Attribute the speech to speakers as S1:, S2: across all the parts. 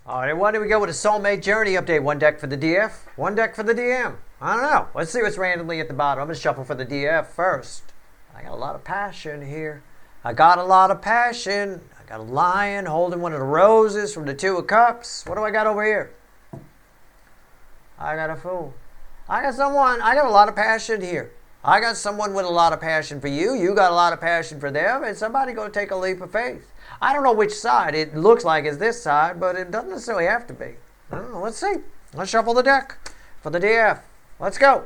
S1: All right, why don't we go with a Soulmate Journey update? One deck for the DF, one deck for the DM. I don't know. Let's see what's randomly at the bottom. I'm going to shuffle for the DF first. I got a lot of passion here. I got a lot of passion. I got a lion holding one of the roses from the Two of Cups. What do I got over here? I got a fool. I got a lot of passion here. I got someone with a lot of passion for you. You got a lot of passion for them. And somebody going to take a leap of faith. I don't know which side. It looks like it's this side, but it doesn't necessarily have to be. I don't know. Let's see. Let's shuffle the deck for the DF. Let's go.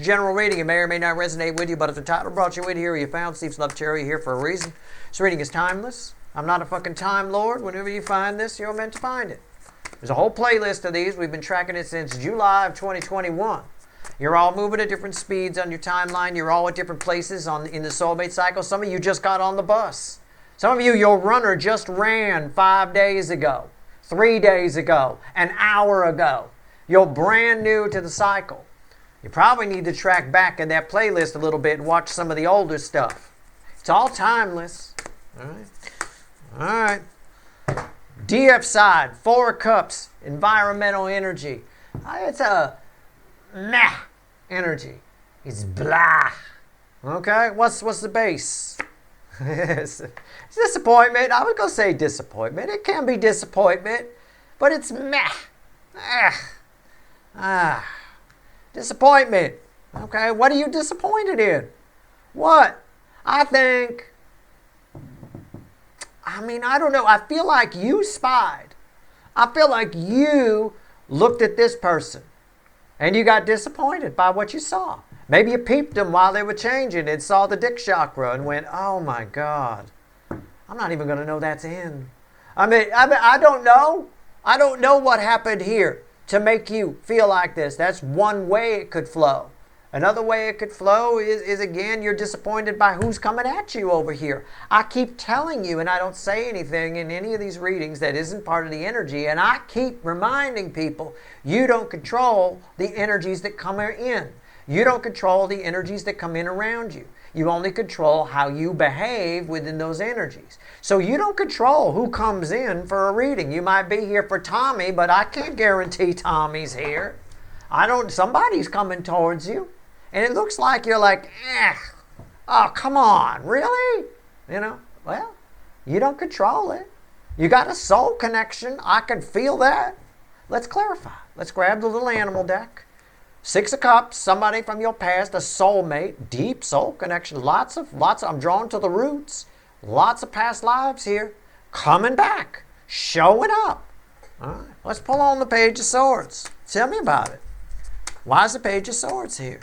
S1: General reading. It may or may not resonate with you, but if the title brought you in here, you found Steve's Love Cherry here for a reason. This reading is timeless. I'm not a fucking time lord. Whenever you find this, you're meant to find it. There's a whole playlist of these. We've been tracking it since July of 2021. You're all moving at different speeds on your timeline. You're all at different places in the soulmate cycle. Some of you just got on the bus. Some of you, your runner just ran 5 days ago, 3 days ago, an hour ago. You're brand new to the cycle. You probably need to track back in that playlist a little bit and watch some of the older stuff. It's all timeless. All right. All right. DF side, Four of Cups, environmental energy. It's a meh energy. It's blah. Okay, what's the base? It's disappointment. I was going to say disappointment. It can be disappointment, but it's meh. Disappointment. Okay, what are you disappointed in? What? I don't know. I feel like you spied. I feel like you looked at this person and you got disappointed by what you saw. Maybe you peeped them while they were changing and saw the dick chakra and went, oh my God, I'm not even going to know that's in. I don't know. I don't know what happened here to make you feel like this. That's one way it could flow. Another way it could flow is again, you're disappointed by who's coming at you over here. I keep telling you, and I don't say anything in any of these readings that isn't part of the energy, and I keep reminding people, you don't control the energies that come in. You don't control the energies that come in around you. You only control how you behave within those energies. So you don't control who comes in for a reading. You might be here for Tommy, but I can't guarantee Tommy's here. Somebody's coming towards you. And it looks like you're like, oh, come on, really? Well, you don't control it. You got a soul connection. I can feel that. Let's clarify. Let's grab the little animal deck. Six of Cups, somebody from your past, a soulmate, deep soul connection. Lots of, I'm drawn to the roots. Lots of past lives here. Coming back. Showing up. All right, let's pull on the Page of Swords. Tell me about it. Why is the Page of Swords here?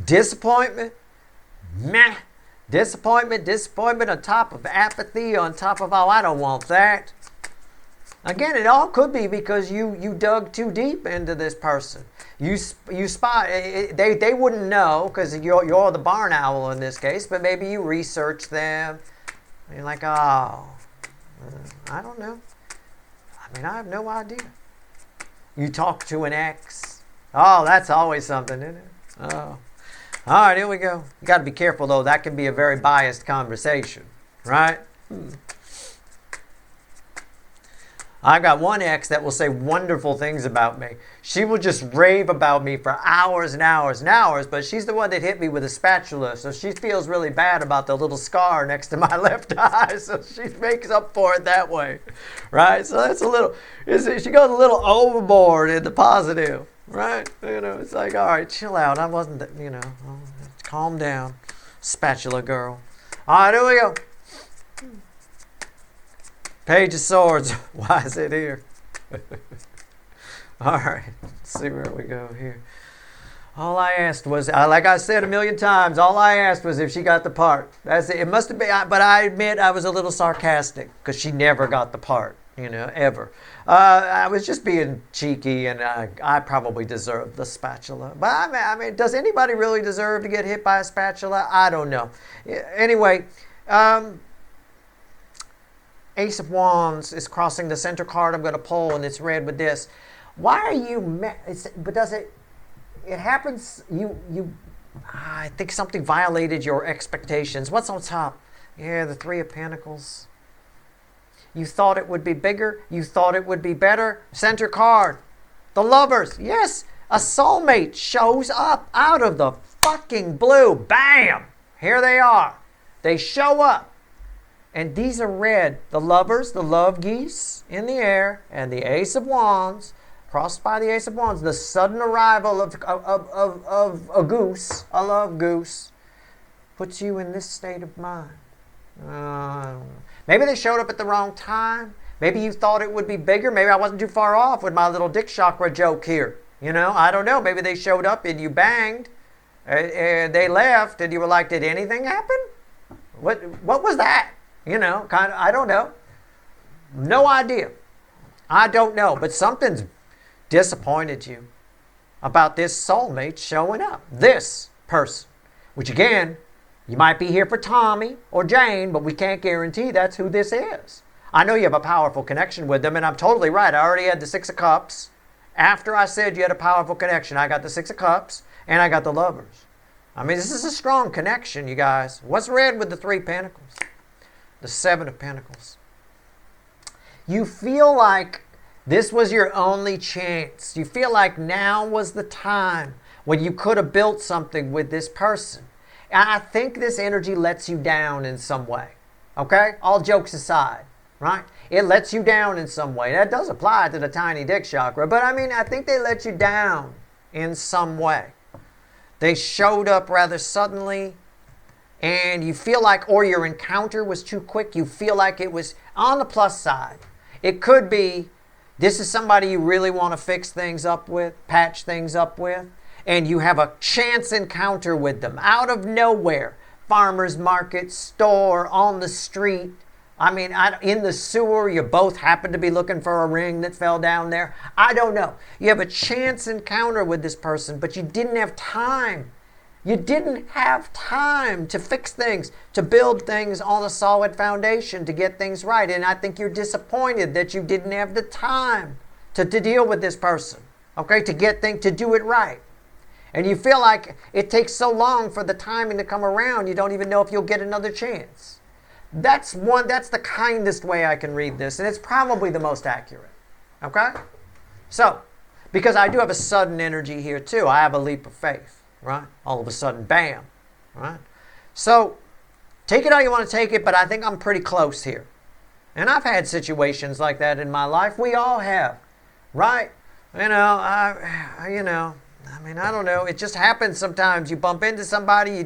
S1: Disappointment, meh. Disappointment on top of apathy, on top of, oh, I don't want that. Again, it all could be because you dug too deep into this person. You spot, they wouldn't know because you're the barn owl in this case, but maybe you research them. And you're like, oh, I don't know. I have no idea. You talk to an ex. Oh, that's always something, isn't it? Oh. All right, here we go. You got to be careful, though. That can be a very biased conversation, right? I've got one ex that will say wonderful things about me. She will just rave about me for hours and hours and hours, but she's the one that hit me with a spatula, so she feels really bad about the little scar next to my left eye, so she makes up for it that way, right? So that's she goes a little overboard in the positive. Right? It's like, all right, chill out. I wasn't, calm down, spatula girl. All right, here we go. Page of Swords. Why is it here? All right, let's see where we go here. All I asked was, like I said a million times, all I asked was if she got the part. That's it. It must have been, but I admit I was a little sarcastic because she never got the part. Ever. I was just being cheeky, and I probably deserved the spatula. But does anybody really deserve to get hit by a spatula? I don't know. Anyway, Ace of Wands is crossing the center card I'm going to pull, and it's red with this. Why are you... But does it... It happens... I think something violated your expectations. What's on top? Yeah, the Three of Pentacles. You thought it would be bigger. You thought it would be better. Center card. The Lovers. Yes, a soulmate shows up out of the fucking blue. Bam! Here they are. They show up. And these are red. The Lovers, the love geese in the air, and the Ace of Wands, crossed by the Ace of Wands. The sudden arrival of a goose, a love goose, puts you in this state of mind. Maybe they showed up at the wrong time. Maybe you thought it would be bigger. Maybe I wasn't too far off with my little dick chakra joke here. You know, I don't know. Maybe they showed up and you banged. They left and you were like, did anything happen? What was that? You know, kind of, I don't know. No idea. I don't know. But something's disappointed you about this soulmate showing up. This person, which again, you might be here for Tommy or Jane, but we can't guarantee that's who this is. I know you have a powerful connection with them, and I'm totally right. I already had the Six of Cups. After I said you had a powerful connection, I got the Six of Cups, and I got the Lovers. I mean, this is a strong connection, you guys. What's red with the Three of Pentacles? The Seven of Pentacles. You feel like this was your only chance. You feel like now was the time when you could have built something with this person. And I think this energy lets you down in some way. Okay? All jokes aside, right? It lets you down in some way. That does apply to the tiny dick chakra, but I mean, I think they let you down in some way. They showed up rather suddenly, and you feel like, or your encounter was too quick. You feel like it was on the plus side. It could be, this is somebody you really want to fix things up with, patch things up with, and you have a chance encounter with them out of nowhere. Farmer's market, store, on the street. I mean, in the sewer, you both happen to be looking for a ring that fell down there. I don't know. You have a chance encounter with this person, but you didn't have time. You didn't have time to fix things, to build things on a solid foundation, to get things right. And I think you're disappointed that you didn't have the time to deal with this person, okay, to get things, to do it right. And you feel like it takes so long for the timing to come around, you don't even know if you'll get another chance. That's the kindest way I can read this, and it's probably the most accurate. Okay? So, because I do have a sudden energy here too. I have a leap of faith, right? All of a sudden, bam, right? So, take it how you want to take it, but I think I'm pretty close here. And I've had situations like that in my life. We all have, right? I don't know. It just happens sometimes. You bump into somebody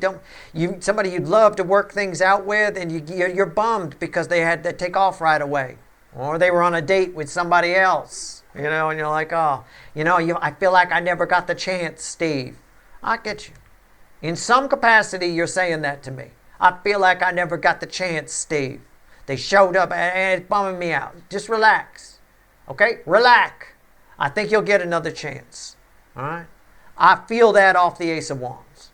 S1: somebody you'd love to work things out with, and you're bummed because they had to take off right away, or they were on a date with somebody else, and you're like, oh, I feel like I never got the chance, Steve. I get you. In some capacity, you're saying that to me. I feel like I never got the chance, Steve. They showed up and it's bumming me out. Just relax, okay? Relax. I think you'll get another chance. All right. I feel that off the Ace of Wands.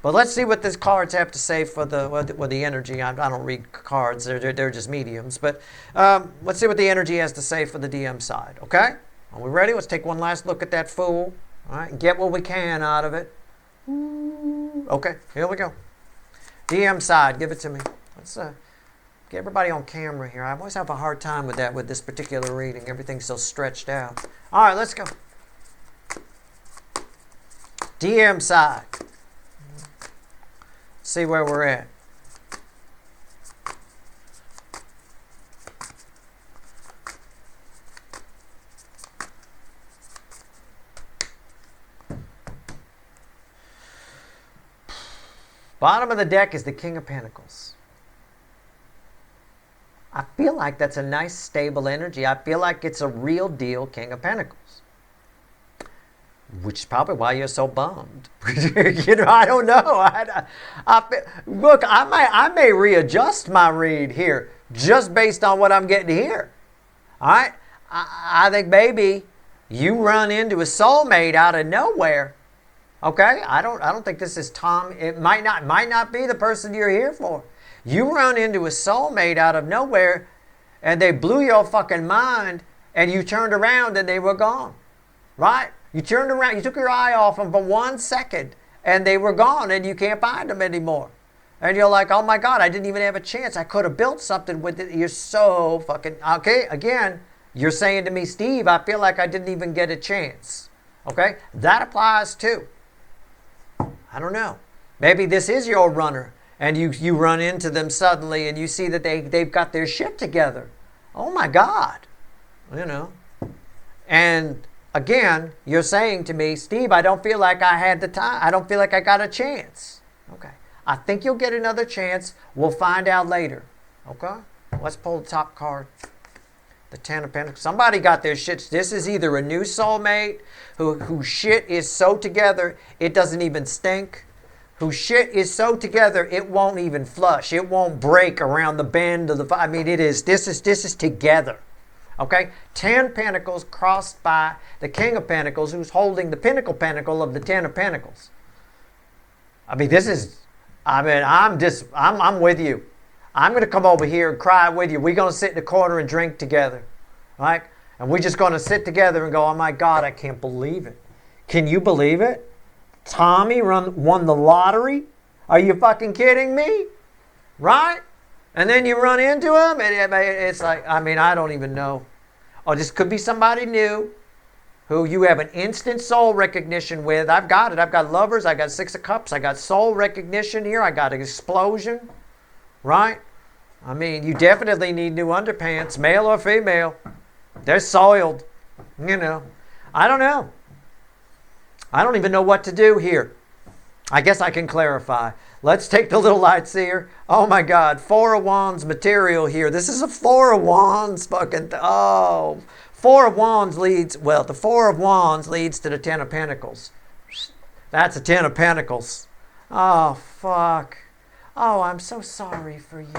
S1: But let's see what these cards have to say for the energy. I don't read cards. They're just mediums. But let's see what the energy has to say for the DM side. Okay? Are we ready? Let's take one last look at that Fool. All right? Get what we can out of it. Okay. Here we go. DM side. Give it to me. Let's get everybody on camera here. I always have a hard time with that with this particular reading. Everything's so stretched out. All right. Let's go. DM side. See where we're at. Bottom of the deck is the King of Pentacles. I feel like that's a nice stable energy. I feel like it's a real deal King of Pentacles. Which is probably why you're so bummed. I don't know. Look, I may readjust my read here just based on what I'm getting here. All right? I think maybe you run into a soulmate out of nowhere. Okay? I don't think this is Tom. It might not be the person you're here for. You run into a soulmate out of nowhere and they blew your fucking mind and you turned around and they were gone. Right? You turned around, you took your eye off them for 1 second, and they were gone, and you can't find them anymore. And you're like, oh my God, I didn't even have a chance. I could have built something with it. You're so fucking, okay, again, you're saying to me, Steve, I feel like I didn't even get a chance. Okay, that applies too. I don't know. Maybe this is your runner and you run into them suddenly and you see that they've got their shit together. Oh my God. You know. And again, you're saying to me, Steve, I don't feel like I had the time. I don't feel like I got a chance. Okay. I think you'll get another chance. We'll find out later. Okay? Let's pull the top card. The Ten of Pentacles. Somebody got their shit. This is either a new soulmate whose shit is so together it doesn't even stink. Whose shit is so together it won't even flush. It won't break around the bend of the. I mean, it is. This is together. Okay? 10 Pentacles crossed by the King of Pentacles, who's holding the pinnacle pentacle of the 10 of Pentacles. I mean, this is. I mean, I'm with you. I'm going to come over here and cry with you. We're going to sit in the corner and drink together. Right? And we're just going to sit together and go, oh my God, I can't believe it. Can you believe it? Tommy won the lottery? Are you fucking kidding me? Right? And then you run into him and it's like, I mean, I don't even know. Oh, this could be somebody new who you have an instant soul recognition with. I've got it. I've got lovers. I got 6 of Cups. I got soul recognition here. I got an explosion. Right? I mean, you definitely need new underpants, male or female. They're soiled. You know. I don't know. I don't even know what to do here. I guess I can clarify. Let's take the little light seer. Oh my God. 4 of Wands material here. This is a 4 of Wands fucking... Oh. 4 of Wands leads... Well, the 4 of Wands leads to the 10 of Pentacles. That's a 10 of Pentacles. Oh, fuck. Oh, I'm so sorry for you.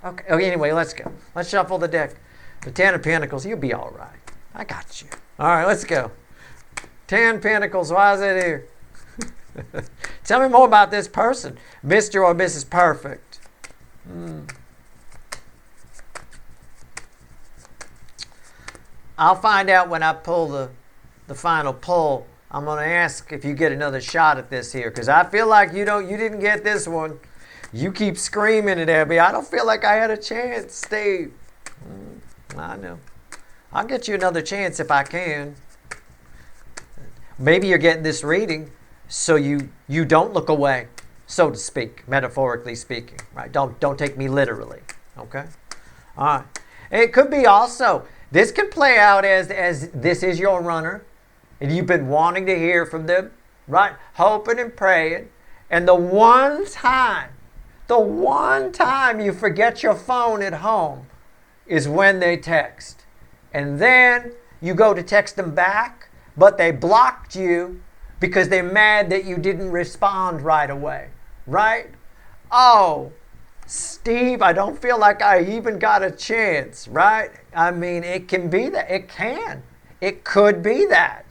S1: Okay. Anyway, let's go. Let's shuffle the deck. The 10 of Pentacles. You'll be all right. I got you. All right, let's go. 10 Pentacles. Why is it here? Tell me more about this person. Mr. or Mrs. Perfect. I'll find out when I pull the final pull. I'm going to ask if you get another shot at this here. Because I feel like you didn't get this one. You keep screaming it at me. I don't feel like I had a chance, Steve. I know. I'll get you another chance if I can. Maybe you're getting this reading so you don't look away, so to speak, metaphorically speaking. Right? Don't take me literally. Okay? All right. It could be also, this could play out as this is your runner, and you've been wanting to hear from them, right? Hoping and praying. And the one time you forget your phone at home is when they text. And then you go to text them back, but they blocked you because they're mad that you didn't respond right away. Right? Oh, Steve, I don't feel like I even got a chance. Right? I mean, it can be that. It can. It could be that.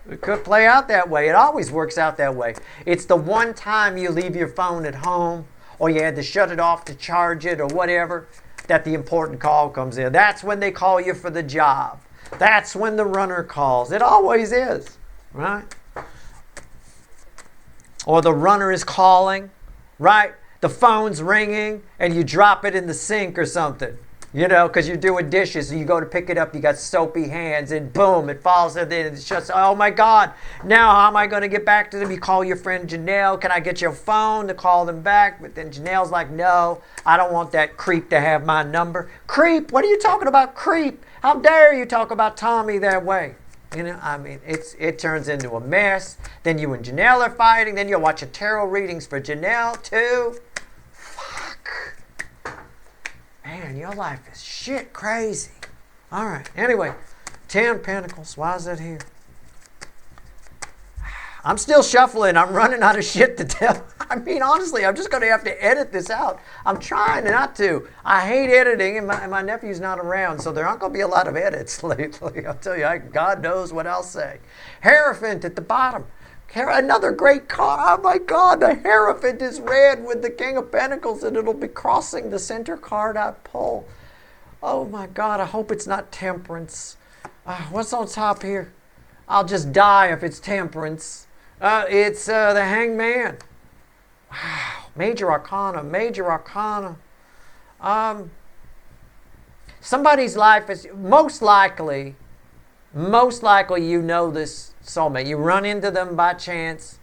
S1: It could play out that way. It always works out that way. It's the one time you leave your phone at home or you had to shut it off to charge it or whatever, that the important call comes in. That's when they call you for the job. That's when the runner calls. It always is, right? Or the runner is calling, right? The phone's ringing and you drop it in the sink or something, you know, because you're doing dishes and you go to pick it up, you got soapy hands and boom, it falls in there and it's just, oh my God, now how am I going to get back to them? You call your friend Janelle, can I get your phone to call them back? But then Janelle's like, no, I don't want that creep to have my number. Creep? What are you talking about, creep? How dare you talk about Tommy that way? You know, I mean, it turns into a mess. Then you and Janelle are fighting. Then you're watching tarot readings for Janelle too. Fuck. Man, your life is shit crazy. All right. Anyway, 10 Pentacles. Why is that here? I'm still shuffling. I'm running out of shit to tell. I mean, honestly, I'm just going to have to edit this out. I'm trying not to. I hate editing, and my nephew's not around, so there aren't going to be a lot of edits lately. I'll tell you, God knows what I'll say. Hierophant at the bottom. Another great card. Oh, my God. The Hierophant is red with the King of Pentacles, and it'll be crossing the center card I pull. Oh, my God. I hope it's not Temperance. What's on top here? I'll just die if it's Temperance. It's the Hangman. Wow. Major Arcana, Major Arcana. Somebody's life is most likely you know this soulmate. You run into them by chance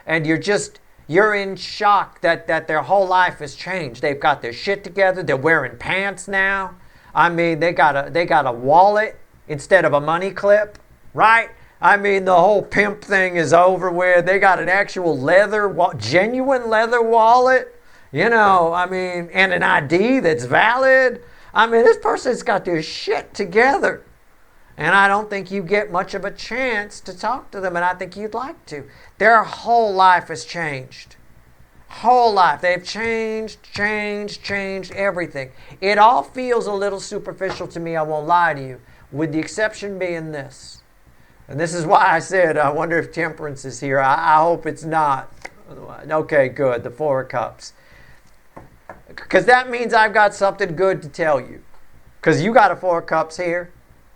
S1: and you're in shock that their whole life has changed. They've got their shit together. They're wearing pants now. I mean, they got a wallet instead of a money clip, right? I mean, the whole pimp thing is over with. They got an actual genuine leather wallet, you know, I mean, and an ID that's valid. I mean, this person's got their shit together. And I don't think you get much of a chance to talk to them, and I think you'd like to. Their whole life has changed. Whole life. They've changed everything. It all feels a little superficial to me, I won't lie to you, with the exception being this. And this is why I said, I wonder if temperance is here. I hope it's not. Okay, good. The Four of Cups. Because that means I've got something good to tell you. Because you got a Four of Cups here,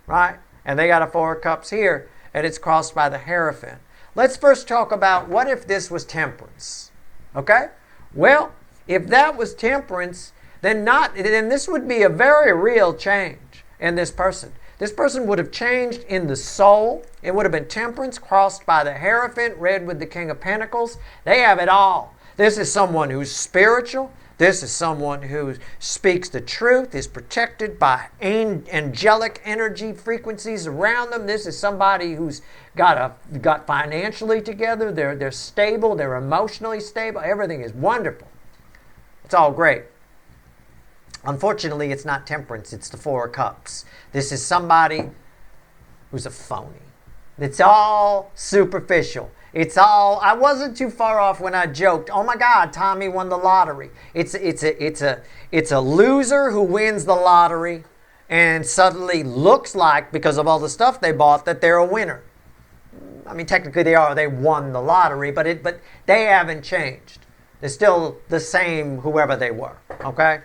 S1: right? And they got a Four of Cups here, and it's crossed by the Hierophant. Let's first talk about what if this was temperance. Okay? Well, if that was temperance, then this would be a very real change in this person. This person would have changed in the soul. It would have been temperance crossed by the Hierophant, read with the King of Pentacles. They have it all. This is someone who's spiritual. This is someone who speaks the truth, is protected by angelic energy frequencies around them. This is somebody who's got financially together. They're stable. They're emotionally stable. Everything is wonderful. It's all great. Unfortunately, it's not temperance. It's the Four of Cups. This is somebody who's a phony. It's all superficial. I wasn't too far off when I joked, oh my God, Tommy won the lottery. It's a loser who wins the lottery and suddenly looks like, because of all the stuff they bought, that they're a winner. I mean, technically they won the lottery, but they haven't changed. They're still the same whoever they were, okay?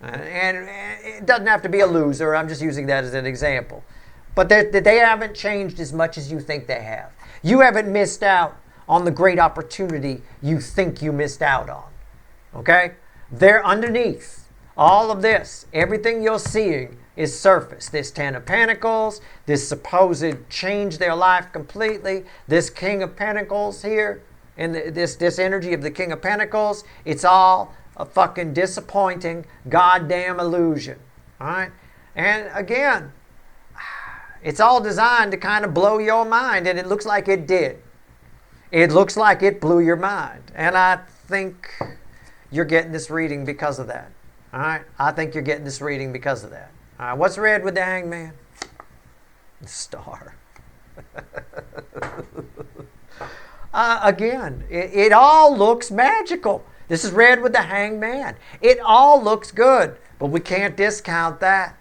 S1: And it doesn't have to be a loser. I'm just using that as an example. But they haven't changed as much as you think they have. You haven't missed out on the great opportunity you think you missed out on. Okay? They're underneath all of this. Everything you're seeing is surface. This Ten of Pentacles, this supposed change their life completely, this King of Pentacles here, and this energy of the King of Pentacles, it's all a fucking disappointing goddamn illusion. All right? And again, it's all designed to kind of blow your mind, and it looks like it did. It looks like it blew your mind. And I think you're getting this reading because of that. All right? I think you're getting this reading because of that. All right, what's red with the Hangman? The Star. Again, it all looks magical. This is red with the Hangman. It all looks good, but we can't discount that.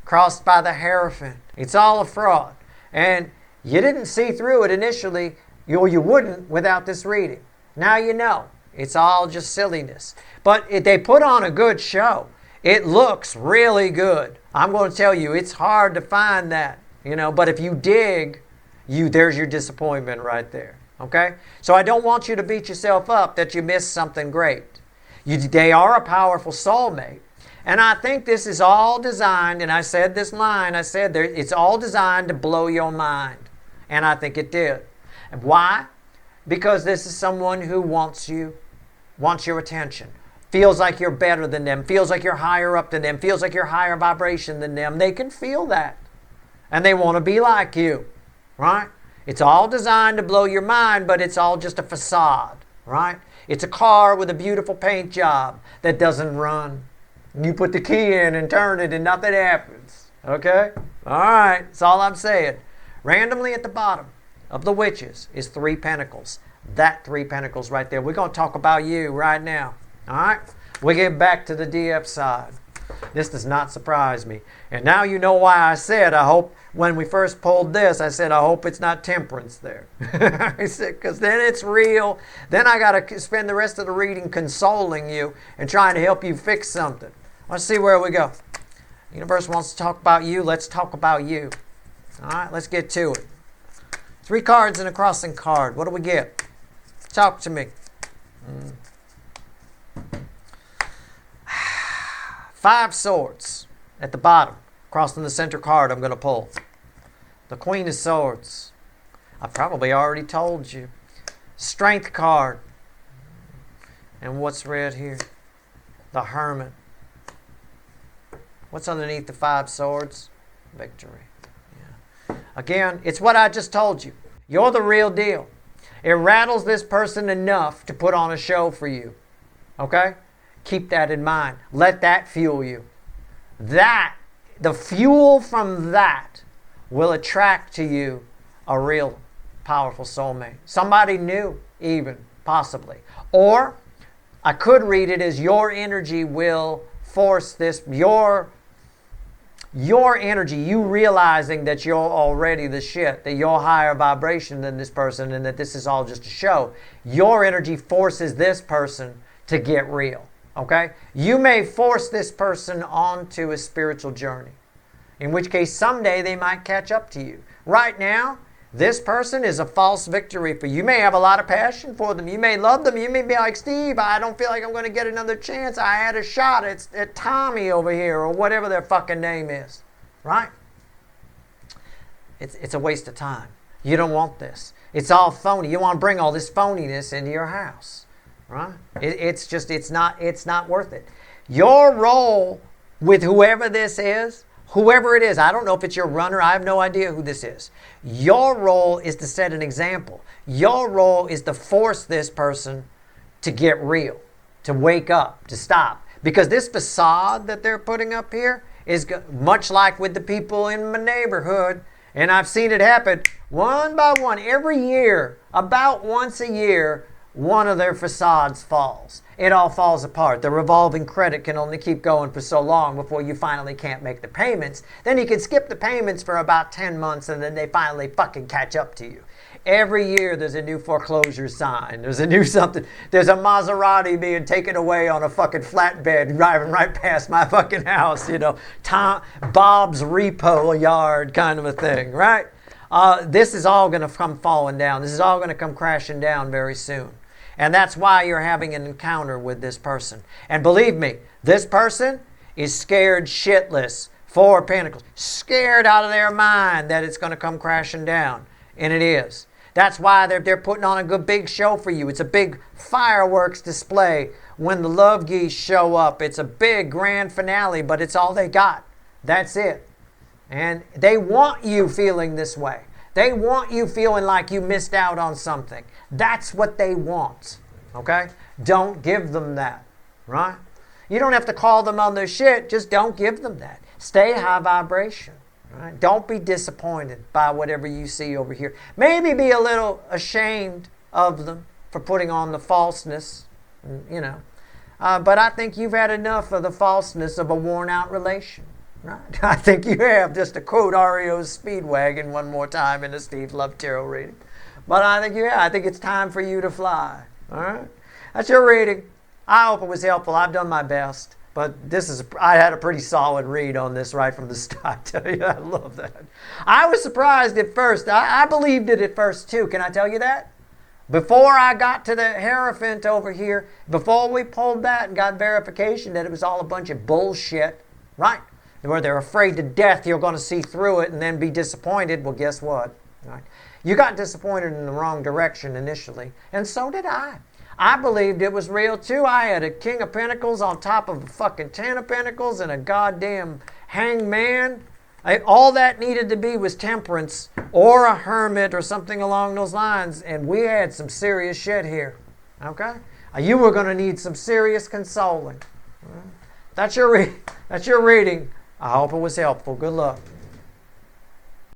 S1: Crossed by the Hierophant. It's all a fraud. And you didn't see through it initially, or you wouldn't without this reading. Now you know. It's all just silliness. But they put on a good show. It looks really good. I'm going to tell you, it's hard to find that. But if you dig, there's your disappointment right there. Okay? So I don't want you to beat yourself up that you missed something great. They are a powerful soulmate. And I think this is all designed, and I said this line, it's all designed to blow your mind. And I think it did. And why? Because this is someone who wants your attention. Feels like you're better than them, feels like you're higher up than them, feels like you're higher vibration than them. They can feel that. And they want to be like you, right? It's all designed to blow your mind, but it's all just a facade, right? It's a car with a beautiful paint job that doesn't run. You put the key in and turn it and nothing happens. Okay? All right. That's all I'm saying. Randomly at the bottom of the Witches is 3 Pentacles. That 3 Pentacles right there. We're going to talk about you right now. All right? We get back to the DF side. This does not surprise me. And now you know why I said, I hope, when we first pulled this, I said, I hope it's not temperance there. I said, because then it's real. Then I got to spend the rest of the reading consoling you and trying to help you fix something. Let's see where we go. The universe wants to talk about you. Let's talk about you. All right, let's get to it. 3 cards and a crossing card. What do we get? Talk to me. 5 swords at the bottom. Crossing the center card I'm going to pull. The Queen of Swords. I probably already told you. Strength card. And what's red here? The Hermit. What's underneath the 5 swords? Victory. Yeah. Again, it's what I just told you. You're the real deal. It rattles this person enough to put on a show for you. Okay? Keep that in mind. Let that fuel you. The fuel from that will attract to you a real powerful soulmate. Somebody new, even, possibly. Or, I could read it as your energy will force this, your energy, you realizing that you're already the shit, that you're higher vibration than this person and that this is all just a show. Your energy forces this person to get real. Okay? You may force this person onto a spiritual journey, in which case someday they might catch up to you. Right now, this person is a false victory for you. You may have a lot of passion for them. You may love them. You may be like, Steve, I don't feel like I'm going to get another chance. I had a shot at Tommy over here or whatever their fucking name is. Right? It's a waste of time. You don't want this. It's all phony. You want to bring all this phoniness into your house. Right? It's not worth it. Your role with whoever this is, whoever it is, I don't know if it's your runner, I have no idea who this is. Your role is to set an example. Your role is to force this person to get real, to wake up, to stop. Because this facade that they're putting up here is much like with the people in my neighborhood, and I've seen it happen one by one. Every year, about once a year, one of their facades falls. It all falls apart. The revolving credit can only keep going for so long before you finally can't make the payments. Then you can skip the payments for about 10 months and then they finally fucking catch up to you. Every year there's a new foreclosure sign. There's a new something. There's a Maserati being taken away on a fucking flatbed driving right past my fucking house, you know. Bob's repo yard kind of a thing, right? This is all going to come falling down. This is all going to come crashing down very soon. And that's why you're having an encounter with this person. And believe me, this person is scared shitless. 4 of Pentacles. Scared out of their mind that it's going to come crashing down. And it is. That's why they're putting on a good big show for you. It's a big fireworks display when the love geese show up. It's a big grand finale, but it's all they got. That's it. And they want you feeling this way. They want you feeling like you missed out on something. That's what they want. Okay? Don't give them that. Right? You don't have to call them on their shit. Just don't give them that. Stay high vibration. Right? Don't be disappointed by whatever you see over here. Maybe be a little ashamed of them for putting on the falseness. You know. But I think you've had enough of the falseness of a worn out relation. Right. I think you have, just to quote REO's Speedwagon one more time in the Steve Love Tarot reading. But I think you have. I think it's time for you to fly. All right? That's your reading. I hope it was helpful. I've done my best. But I had a pretty solid read on this right from the start. I tell you, I love that. I was surprised at first. I believed it at first too. Can I tell you that? Before I got to the Hierophant over here, before we pulled that and got verification that it was all a bunch of bullshit, right? Where they're afraid to death you're going to see through it and then be disappointed. Well, guess what? Right? You got disappointed in the wrong direction initially, and so did I. I believed it was real too. I had a King of Pentacles on top of a fucking 10 of Pentacles and a goddamn Hanged Man. All that needed to be was Temperance or a Hermit or something along those lines, and we had some serious shit here. Okay? You were going to need some serious consoling. That's your reading. I hope it was helpful. Good luck.